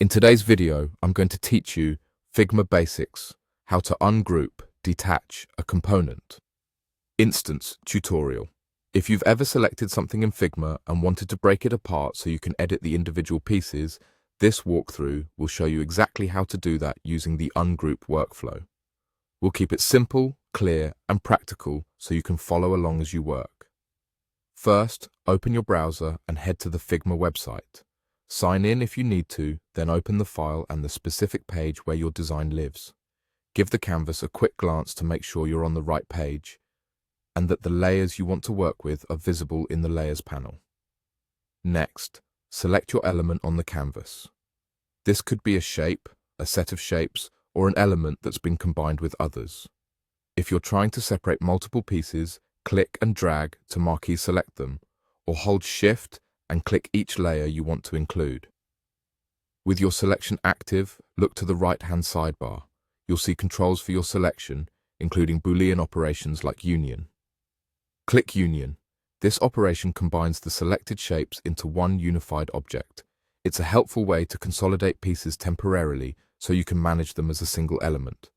In today's video, I'm going to teach you Figma basics, how to ungroup, detach a component. Instance tutorial. If you've ever selected something in Figma and wanted to break it apart so you can edit the individual pieces, this walkthrough will show you exactly how to do that using the ungroup workflow. We'll keep it simple, clear, and practical so you can follow along as you work. First, open your browser and head to the Figma website. Sign in if you need to, then open the file and the specific page where your design lives. Give the canvas a quick glance to make sure you're on the right page and that the layers you want to work with are visible in the Layers panel. Next, select your element on the canvas. This could be a shape, a set of shapes, or an element that's been combined with others. If you're trying to separate multiple pieces, click and drag to marquee select them, or hold Shift and click each layer you want to include. With your selection active, look to the right-hand sidebar. You'll see controls for your selection, including Boolean operations like union. Click Union. This operation combines the selected shapes into one unified object. It's a helpful way to consolidate pieces temporarily so you can manage them as a single element.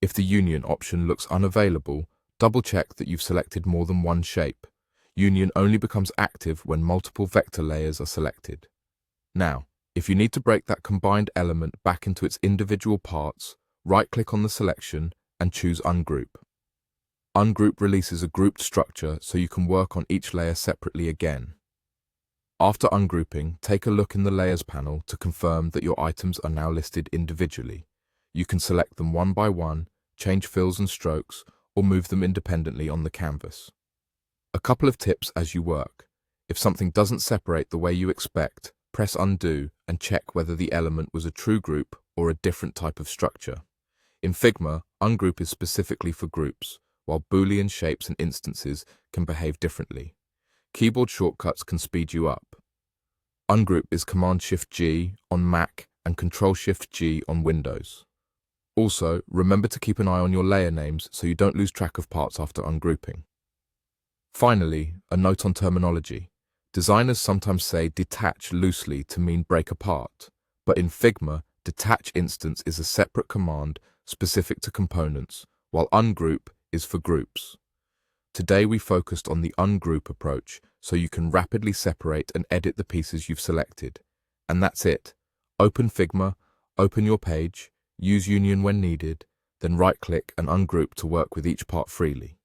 If the Union option looks unavailable, double-check that you've selected more than one shape. Union only becomes active when multiple vector layers are selected. Now, if you need to break that combined element back into its individual parts, right-click on the selection and choose Ungroup. Ungroup releases a grouped structure so you can work on each layer separately again. After ungrouping, take a look in the Layers panel to confirm that your items are now listed individually. You can select them one by one, change fills and strokes, or move them independently on the canvas. A couple of tips as you work. If something doesn't separate the way you expect, press Undo and check whether the element was a true group or a different type of structure. In Figma, ungroup is specifically for groups, while Boolean shapes and instances can behave differently. Keyboard shortcuts can speed you up. Ungroup is Command-Shift-G on Mac and Control-Shift-G on Windows. Also, remember to keep an eye on your layer names so you don't lose track of parts after ungrouping. Finally, a note on terminology. Designers sometimes say detach loosely to mean break apart, but in Figma, detach instance is a separate command specific to components, while ungroup is for groups. Today we focused on the ungroup approach so you can rapidly separate and edit the pieces you've selected. And that's it. Open Figma, open your page, use Union when needed, then right-click and ungroup to work with each part freely.